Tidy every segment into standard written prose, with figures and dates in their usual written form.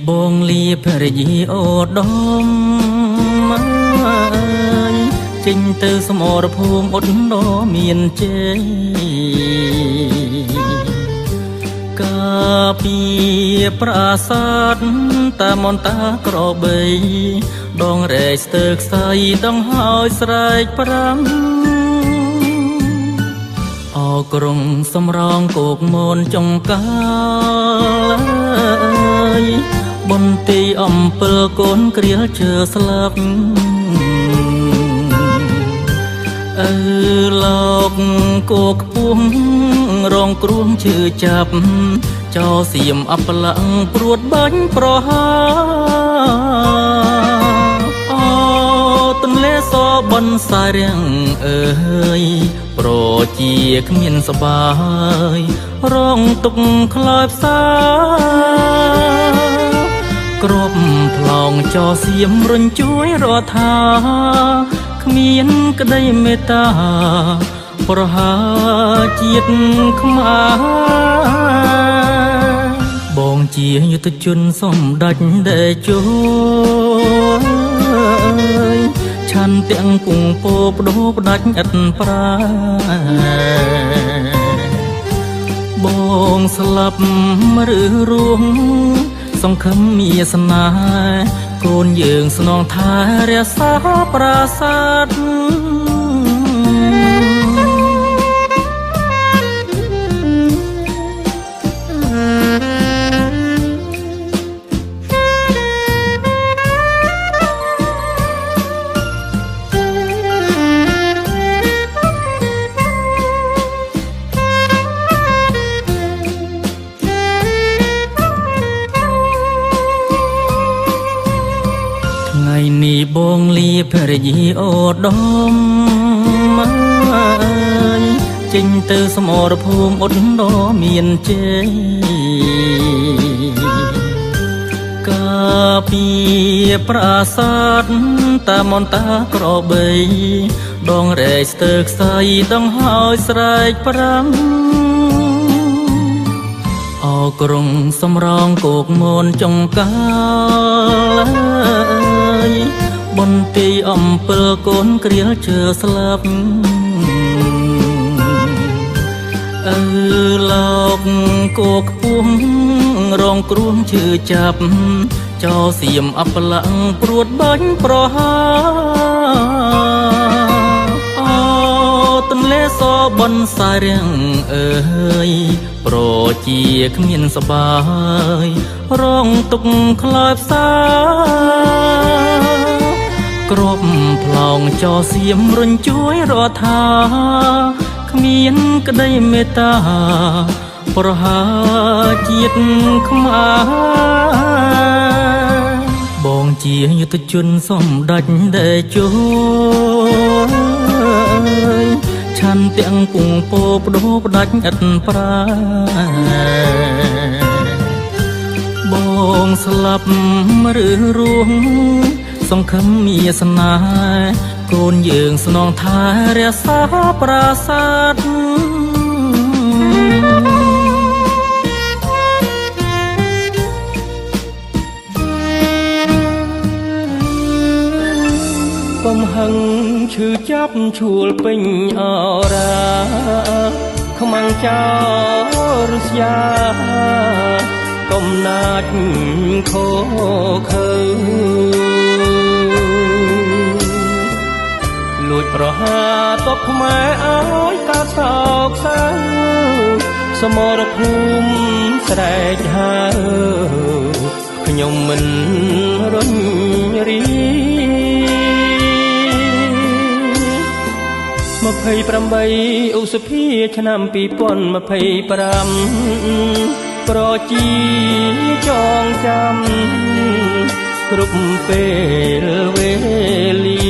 បងលៀភរិយាអូដមចេញទៅសមរភូមិអ៊ុតដ៏មានជ័យកាពីប្រាសាទតាមនតាក្របីដងរែកស្ទើរខ្សៃដងហើយស្រែកប្រាំអក្រុងសំរងគោកមនចុងកាលបន្ទីអំពិលកូនគ្រាលជើស្លាប់លោកគោខ្ពស់រងគ្រោះឈឺចាប់ចោសៀមអបលង្ព្រួតបាញ់ប្រហាអូទន្លេសបនសារៀងអើយប្រជាគ្មានសបាយរងទុកខ្លោចផ្សាក្របផ្លងចោសៀមរុញជួយរដ្ឋាគ្មានក្តីមេត្តាប្រហាជាតិខ្មែរបងជាយុទ្ធជនសម្ដេចតេជោឆាន់ទាំងគង់ពោបដូផ្ដាច់ឥតប្រាបងស្លាប់ឬរស់សង្ឃឹមមានស្នេហ៍កូនយើងស្នងថែរក្សាប្រាសាទថ្ងៃនេះបងលៀភរិយាអូដមចេញទៅសមរភូមិអ៊ុតដ៏មានជ័យកាពីប្រាសាទតាមនតាក្របីដងរែកស្ទើរខ្សៃដងហើយស្រែកប្រាំអក្រុងសំរងគោកមនចុងកាលបន្ទីអំពិលកូនគ្រាលជើស្លាប់លោកគោខ្ពស់រងគ្រោះឈឺចាប់ចោសៀមអបលង្ព្រួតបាញ់ប្រហាអូទន្លេសបនសារៀងអើយប្រជាគ្មានសបាយរងទុកខ្លោចផ្សាក្របផ្លងចោសៀមរុញជួយរដ្ឋាគ្មានក្តីមេត្តាប្រហាជាតិខ្មែរបងជាយុទ្ធជនសម្ដេចតេជោឆាន់ទាំងគង់ពោបដូផ្ដាច់ឥតប្រាបងស្លាប់ឬរស់សង្ឃឹមមានស្នេហ៍កូនយើងស្នងថែរក្សាប្រាសាទកំហឹងឈឺចាប់ឈួលពេញអរាខ្មាំងចោរស្យាកំណាចខោខើលួចប្រហាតបខ្មែរឲ្យកាត់សោកសៅសមរភូមិស្រែកហៅខ្ញុំមិនរុញរី28ឧសភាឆ្នាំ2025ប្រជាចងចាំគ្រប់ពេលវេលា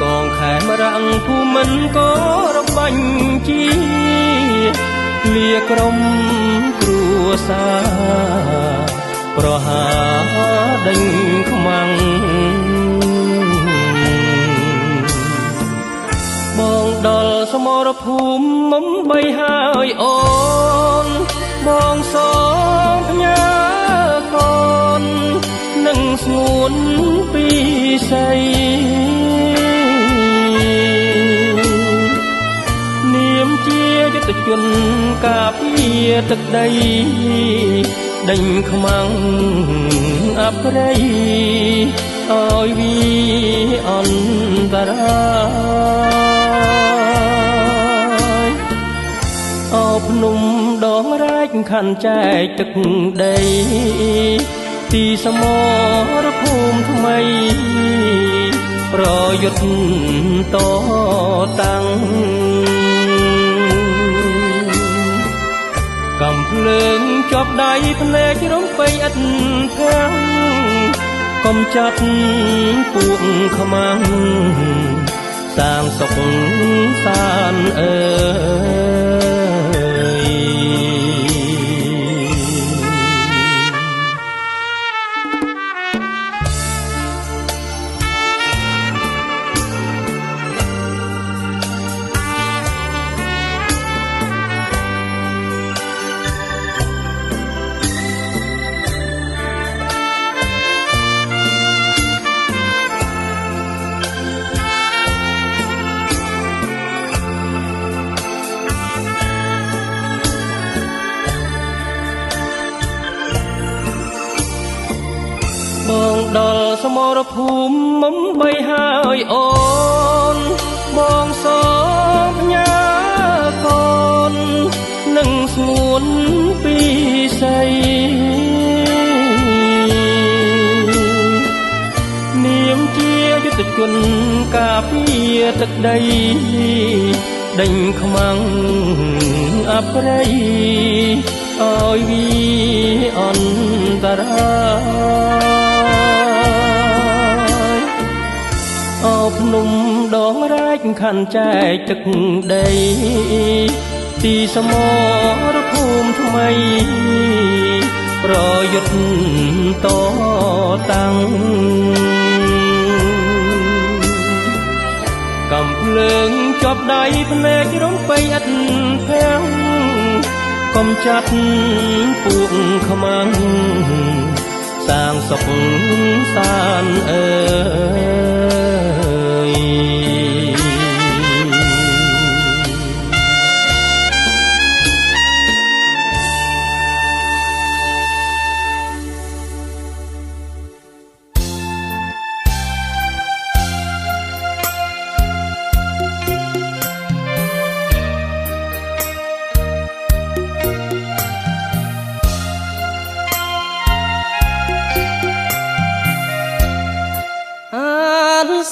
កងខេមរាំងភូមិន្ទក៏របាញ់ជាលាក្រុមគ្រួសារប្រហាដេញខ្មាំងបងដល់សមរភូមិមុំបីហើយអូន បងសងផ្ញើកូននឹងស្ងួនពីស័យនាមជាយុទ្ធជនការពារទឹកដីដេញខ្មាំងអប្រិយឲ្យវាអន្តរាយអោភ្នំដងរែកខណ្ឌចែកទឹកដីទីសមរភូមិថ្មីប្រយុទ្ធតតាំងកំភ្លើងជាប់ដៃភ្នែករំពេញឥតខាំងកុំចាត់ពួកខ្មាំងសាងសុខសានអើយបងដល់សមរភូមិមុំបីហើយអូនបងសងផ្ញើកូននឹងស្ងួនពីស័យនាមជាយុទ្ធជនការពារទឹកដីដេញខ្មាំងអប្រិយឲ្យវាអន្តរាយអោភ្នំដងរែកខណ្ឌចែកទឹកដីទីសមរភូមិថ្មីប្រយុទ្ធតតាំងកំភ្លើងជាប់ដៃភ្នែករំពេញឥតខាំងកុំចាត់ពួកខ្មាំងសាងសុខសានអើយ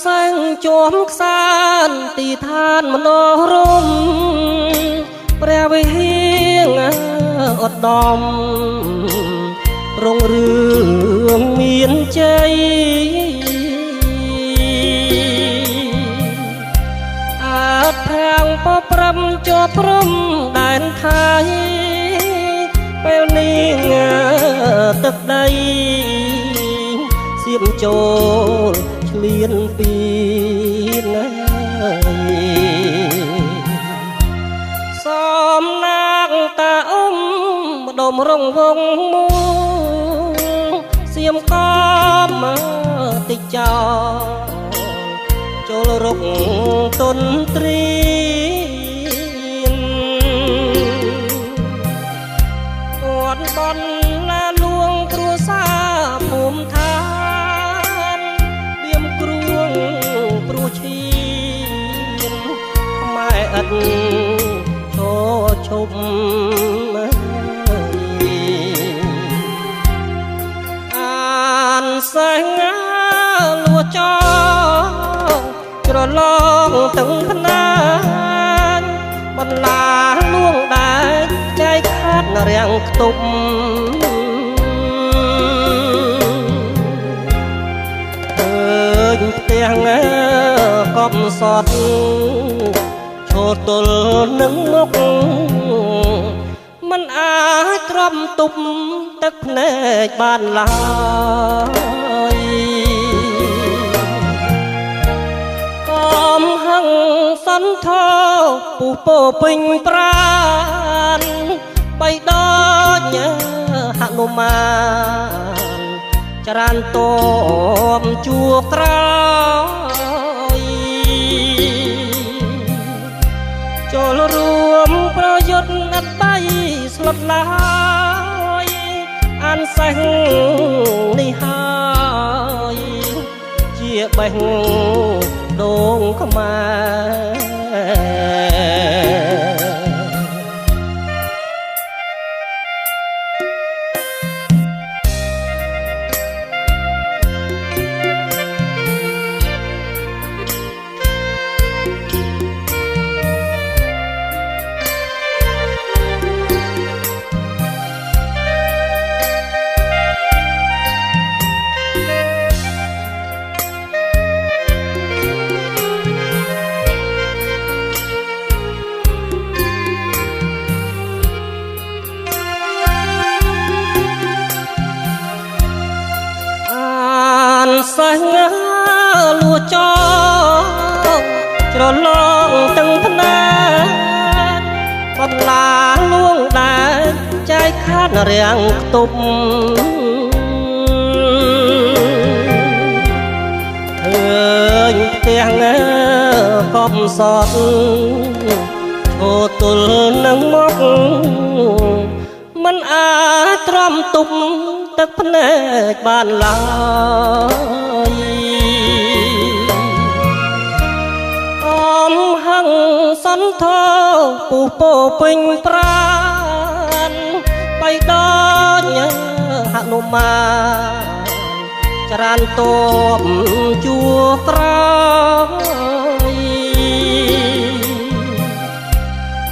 សែងជួមខ្សានទីឋានមនោរមព្រះវិហារឧត្តមរុងរឿងមានជ័យអាតខាងពព្រំជាប់ព្រំដែនថៃពេលនេះទឹកដីសៀមចូលឆ្លៀនពីណាសំណាកតាអ៊ំម្ដុំរងវងមួសៀមកំតិចចោចូលរុកទុនទ្រីគាត់បនឡាលួងគ្រួសារភូមិថាព្រោះឈាមម៉ែឥតឈរឈប់អានសែងលួចោច្រឡងទាំងភ្នាញបន្លាលួងដែរចែកខាត់រាំងខ្ទប់ផ្ទះកប់សតឈរទល់នឹងមុខមិនអាចទ្រាំទប់ទឹកភ្នែកបានឡើយកំហឹងសន្ធោពុះពោពេញប្រាន បៃដញហនុមានចរានតមជួក្រោយចូលរួមប្រយុទ្ធអត់បៃស្លុតឡើយអានសេះនេះហើយជាបេះដូងខ្មែរសេះលួចោច្រឡងទាំងភ្នែកបន្លាលួងដែរចែកខាតរាំងខ្ទប់ឃើញផ្ទះកំសត់ឈរទល់នឹងមកមិនអាចទ្រាំទប់ទឹកភ្នែកបានឡើយអំហឹងសន្ធោពុះពោពេញប្រានបៃដញហនុមានចរានតបជួក្រោយ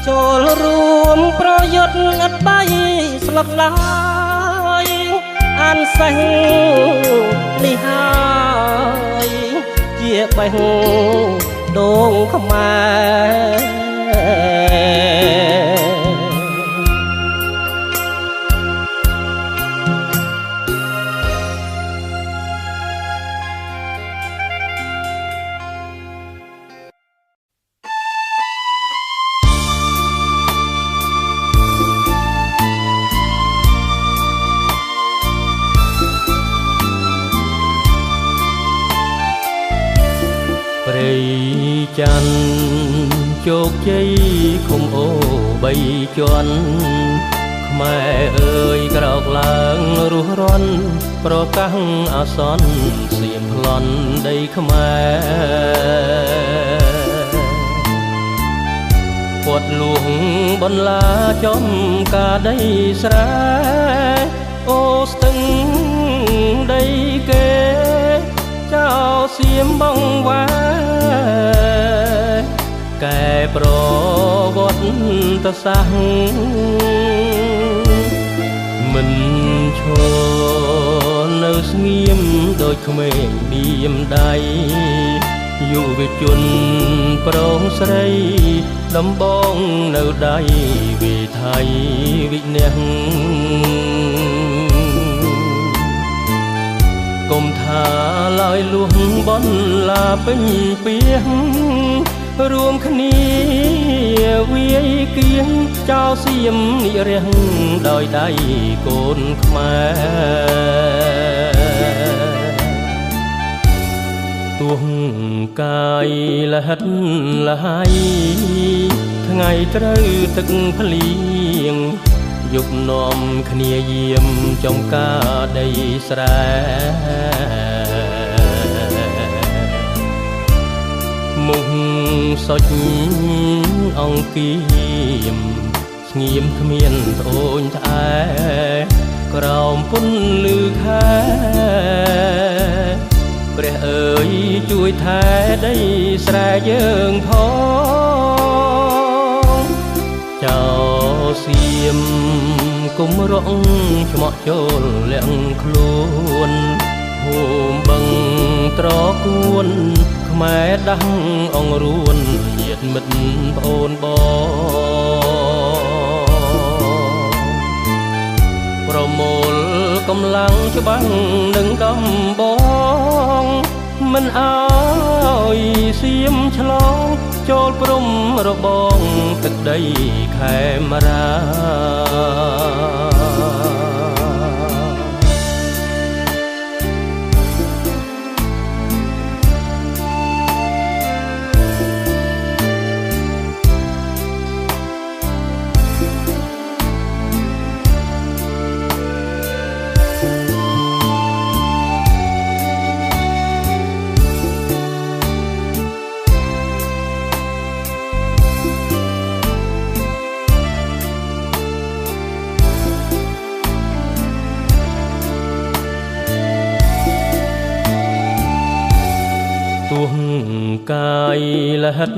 ចូលរួមប្រយុទ្ធអត់បៃស្លុតឡើយអានសេះនេះហើយជាបេះដូងខ្មែរព្រៃច័ន្ទជោគជ័យឃុំអូបីជាន់ខ្មែរអើយក្រោកឡើងរស់រាន់ប្រកាសអាសន្នសៀមប្លន់ដីខ្មែរពាត់លួងបន្លាចំការដីស្រែអូស្ទឹងដីគេចៅសៀមបងវ៉ាកែប្រវត្តិសាស្ត្រមិនឈរនៅស្ងៀមដូចក្មេងបៀមដៃយុវជនប្រងស្រីដំបងនៅដៃវិថីវិនះកុំថាឡើយលួងបនឡាពេញពីងរួមគ្នាវាយគៀងចោលសៀមនិរះដោយដៃកូនខ្មែរទោះកាយលហិតលហើយថ្ងៃត្រូវទឹកភ្លៀងយប់នាំគ្នាយាមចំការដីស្រែមុខសុចអង្គៀមស្ងៀមគ្មានត្អូញត្អែក្រោមពន្លឺខែព្រះអើយជួយថែដីស្រែយើងផងចៅសៀមគុំរងឆ្មក់ចូលលាក់ខ្លួនហូមបឹងត្រគួនខ្មែរដាស់អង្រួនញាតិមិត្តប្អូនបងប្រមូលកម្លាំងច្បាំងនឹងដំបងមិនអើយសៀមឆ្លង ចូលព្រំរបងទឹកដីខេមរាទួងកាយលហិត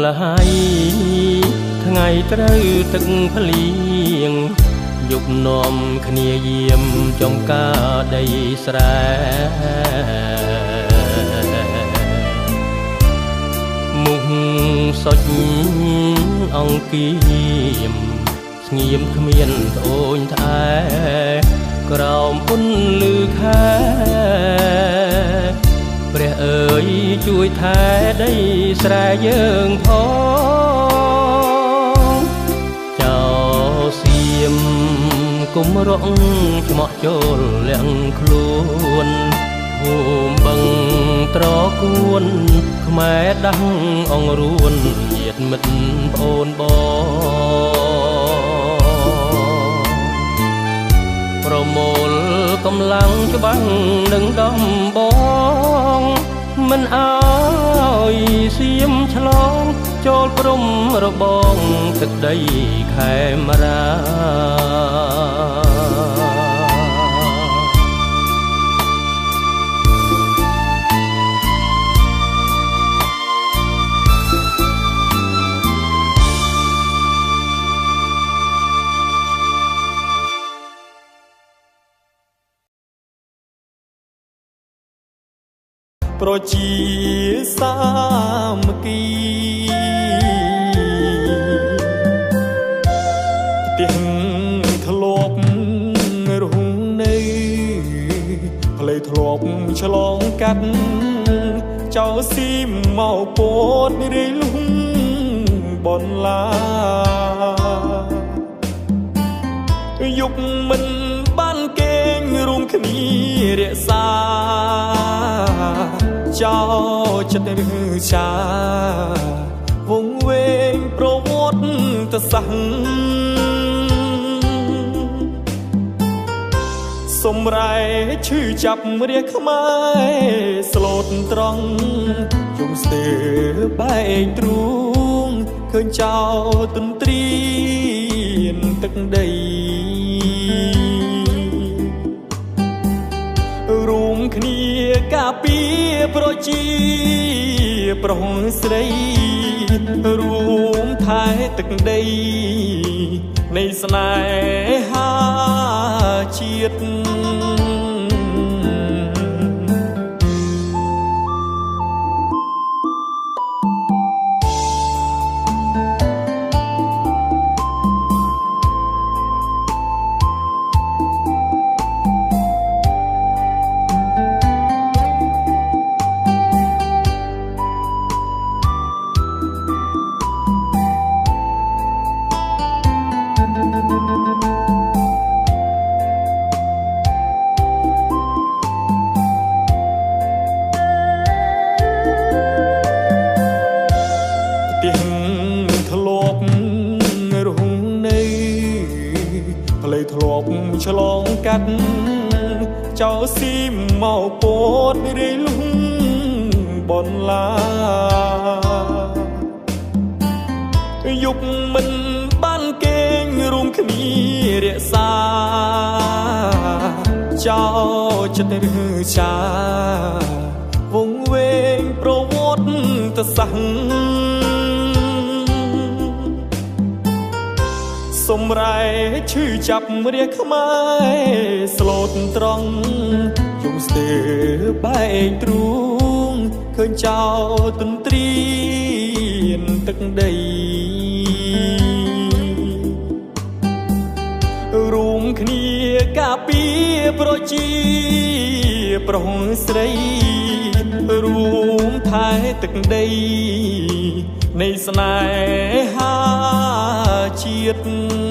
លហើយថ្ងៃត្រូវទឹកភ្លៀងយប់នាំគ្នាយាមចំការដីស្រែមុខសុចអង្គៀមស្ងៀមគ្មានត្អូញត្អែក្រោមពុនលឺខែព្រះអើយជួយថែដីស្រែយើងផងចោសៀមគុំរកច្មក់ចូលលាក់ខ្លួនហូមបឹងត្រគួនខ្មែរដាស់អង្រួនញាតិមិត្តប្អូនបងប្រមូលកម្លាំងច្បាំងនឹងដំបងមិនអើយសៀមឆ្លងចូលព្រំរបងទឹកដីខេមរាប្រជាសាមគ្គីផ្ទះធ្លាប់រស់នៅផ្លូវធ្លាប់ឆ្លងកាត់ចៅស៊ីមកពោតរីលំបនឡាយុគមិនបានគេងរួមគ្នារក្សាចោចិត្តឬចាវងវែងប្រវត្តិសាស្ត្រសម្រែឈឺចាប់រាខ្មែរស្លូតត្រង់ជុំស្ទើបែកទ្រូងឃើញចោទន្ទ្រានទឹកដីរួមគ្នាការពារប្រជាប្រុសស្រីរួមថែទឹកដីនៃស្នេហាជាតិឆ្លងកាត់ចៅស៊ីមកពោតរីលំបនឡាយុគមិនបានគេងរួមគ្នារក្សាចោចិត្តឬចាវងវែងប្រវត្តិសាស្ត្រសម្រែឈឺចាប់រាខ្មែរស្លូតត្រង់ជុំស្ទើបែកទ្រូងឃើញចោទន្ទ្រានទឹកដីរួមគ្នាការពារប្រជាប្រុសស្រីរួមថែទឹកដី នៃស្នេហាជាតិ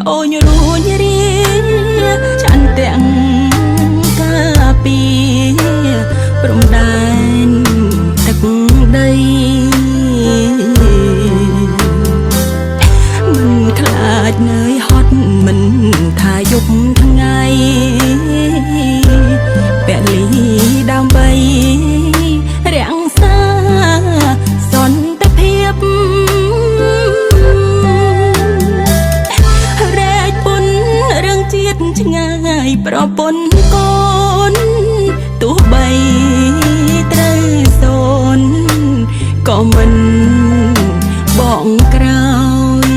អូនរួញរាច័ន្ទទាំងកាពីព្រំដែនទឹកដីមិនខ្លាចនឿយហត់មិនថាយប់ថ្ងៃពលីដើម្បីរាំងសាសន្តិភាពឆ្ងាយប្រពន្ធកូនទោះបីត្រូវសូនក៏មិនបងក្រោយ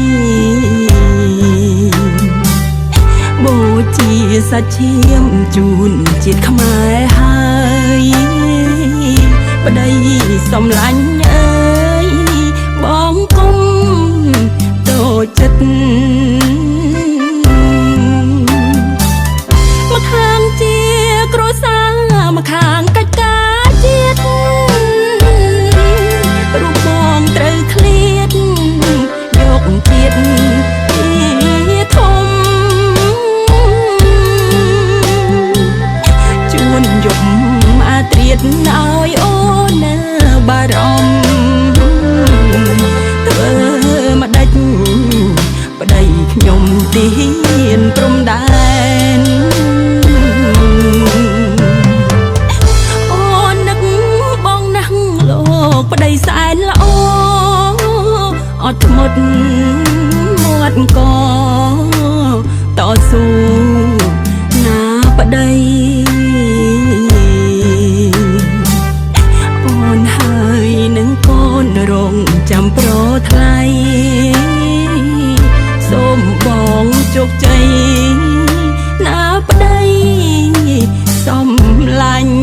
បូជាសាច់ឈាមជូនជាតិខ្មែរហើយប្តីសំឡាញ់អើយបងគុំតូចចិត្តមកខាងកិច្ចការជាតិរូបបងត្រូវឃ្លាតយកជាតិធំជួនយប់អាត្រៀតឲ្យអូនបារម្ភធ្វើមកដាច់ប្តីខ្ញុំទីនព្រំដែនប្តីសែនល្អអត់ធ្មត់មាត់កតស៊ូណាប្តីអូនហើយនឹងកូនរងចាំប្រថ្លៃសូមបងជោគជ័យណាប្តីសំឡាញ់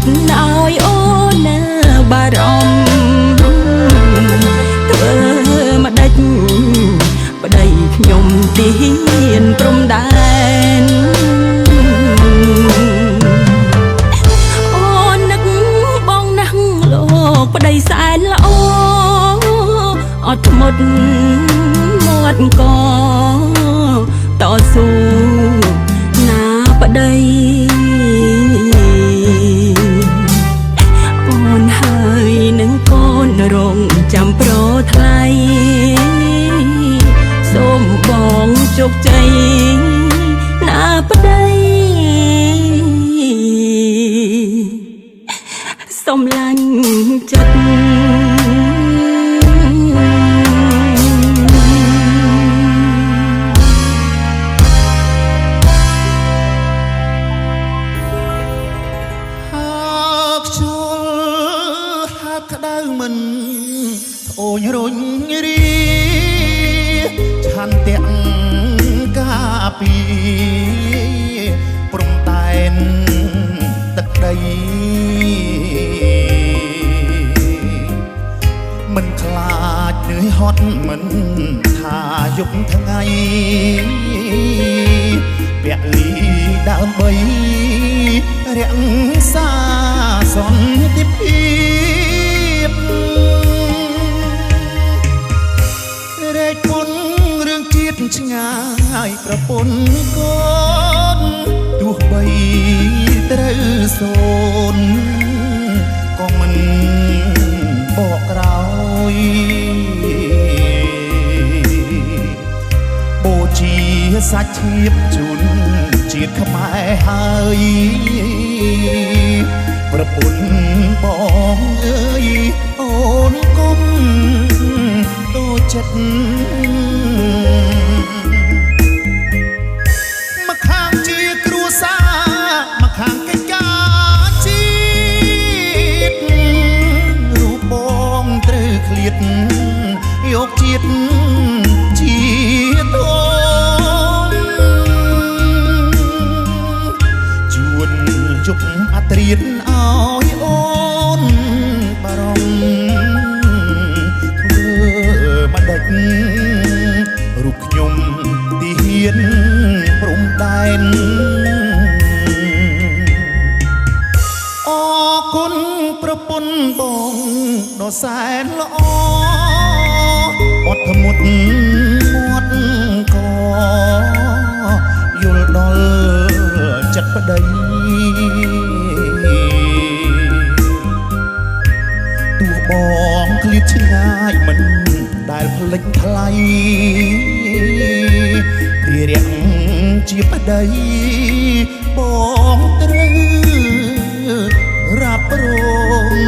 ឲ្យអូនបារម្ភធ្វើមកដាច់ប្តីខ្ញុំទីនព្រំដែនអូននឹកបងណាស់លោកប្តីសែនល្អអត់ធ្មត់មាត់កតស៊ូណាប្តីហើយនឹងកូនរងចាំប្រថ្លៃសូមបងជោគជ័យណាប្តីសំឡាញ់ចិត្តអូនរុញរីឆាន់ទាំងកា ពីព្រំតែនទឹកដីមិនខ្លាចនឿយហត់មិនថាយប់ថ្ងៃពលីដើម្បីរក្សាសន្តិភាពរែកពុនរឿងជាតិឆ្ងាយប្រពន្ធកូនទោះបីត្រូវសូនក៏មិនបកក្រោយបូជាសាច់ឈាបជូនជាតិខ្មែរហើយប្រពន្ធបងអើយអូនគុំតូចចិត្តមកខាងជាគ្រួសារមកខាងកិច្ចការជាតិរូបបងត្រូវឃ្លាតយកជាតិជាតូនជួនជប់អត្រៀនឲ្យអូនបារម្ភធ្វើបាដេចរូបខ្ញុំទីហ៊ានព្រំដែនអរគុណប្រពន្ធបងដ៏សែនល្អអត់ធ្មត់មាត់កយល់ដល់ចិត្តប្តីទោះបងឃ្លាតឆ្ងាយមិនដែលភ្លេចថ្លៃពីរាំងជាប្តីបងត្រូវរ៉ាប់រង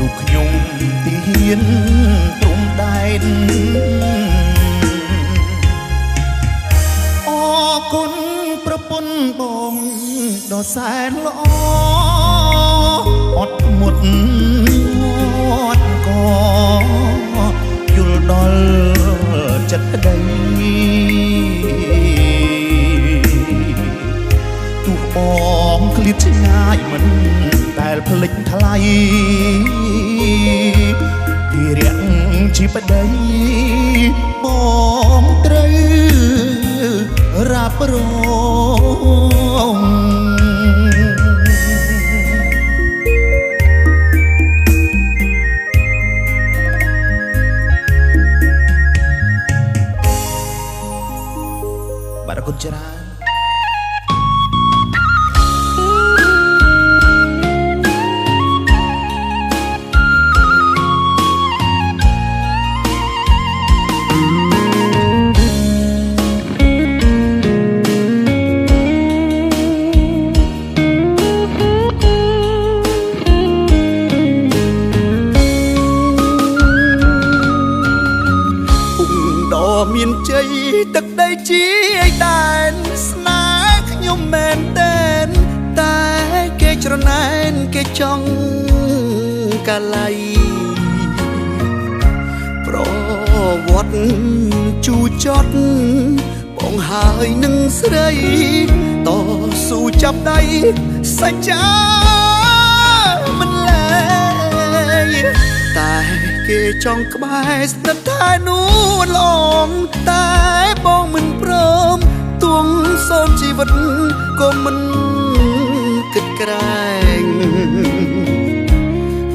រូបខ្ញុំទីហ៊ានព្រំដែនអរគុណប្រពន្ធបងដ៏សែនល្អអត់ធ្មត់មាត់ក៏យល់ដល់ចិត្តប្តីទោះបងឃ្លាតឆ្ងាយមិនដែលភ្លេចថ្លៃពីរាំងជាប្តីបងត្រូវរ៉ាប់រងបាទអរគុណច្រើនមានជ័យទឹកដីជាដែនស្នេហ៍ខ្ញុំមែនតែនតែគេច្រណែនគេចង់កាល័យប្រវត្តិជូរចត់បងហើយនឹងស្រីតស៊ូចាប់ដៃសច្ចាមិនលែងតែគេ ចង់ក្បែរស្និទ្ធតែនួនឡងតែបងមិនព្រមទួងសូមជីវិតក៏មិនគិតក្រែង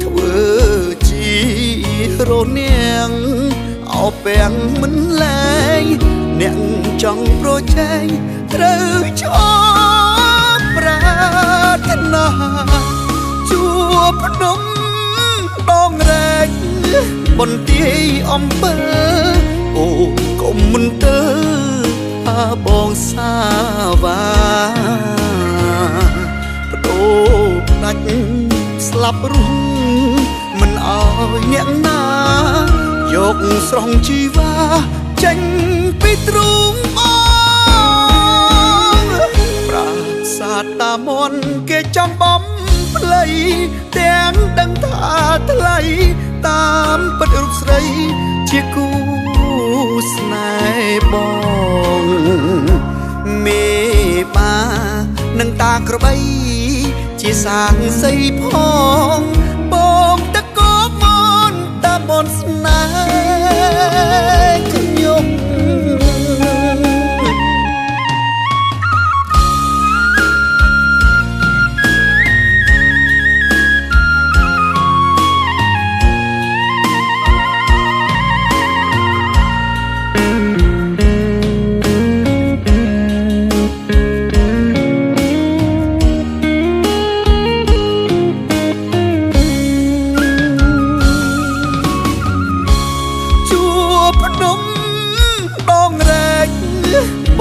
ធ្វើជារនាងអោពាំងមិនលែងអ្នកចង់ប្រជែងត្រូវឈប់ប្រាថ្នាជួបភ្នំដងរែកបន្ទាយអំពើអូកុំមិនទៅបងសាវ៉ាបដូរដាច់ស្លាប់រស់មិនអោយអ្នកណាយកស្រង់ជីវ៉ាចេញពីទ្រូងបងប្រាសាទតាមន់គេចំបំផ្លៃទាំងដឹងថាថ្លៃតាមពិតរូបស្រីជាគូស្នេហ៍បងមេបានឹងតាក្របីជាសាងសីផងបងតកបមនតាមនស្នេហ៍ខ្ញុំ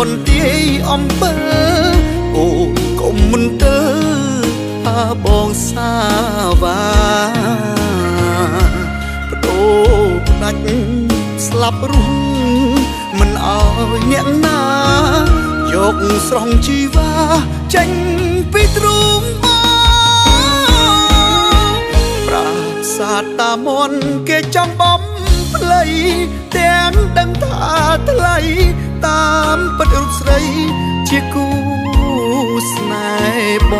បន្ទាយអំពើអូកុំមិនទៅបងសាវ៉ាបដូរដាច់ស្លាប់រស់មិនអោយអ្នកណាយកស្រង់ជីវ៉ាចេញពីទ្រូងបងប្រាសាទតាមន់គេចំបំផ្លៃទាំងដឹងថាថ្លៃតាមពិតរូបស្រីជាគូស្នេហ៍ប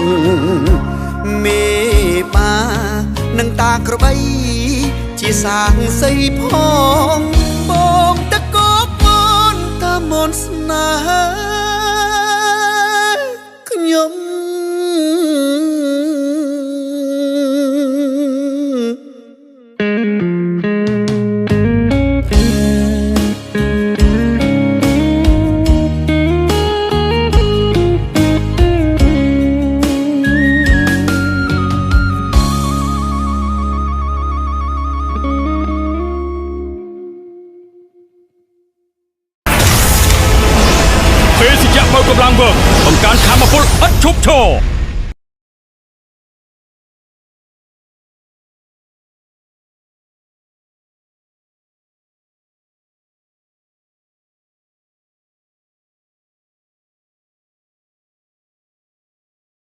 ងមេបានឹងតាក្របីជាសាងសីផងបងតកបមនតាមនស្នេហ៍ខ្ញុំ កម្លាំងវើបង្កើនធម៌ពលឥតឈប់ឈរ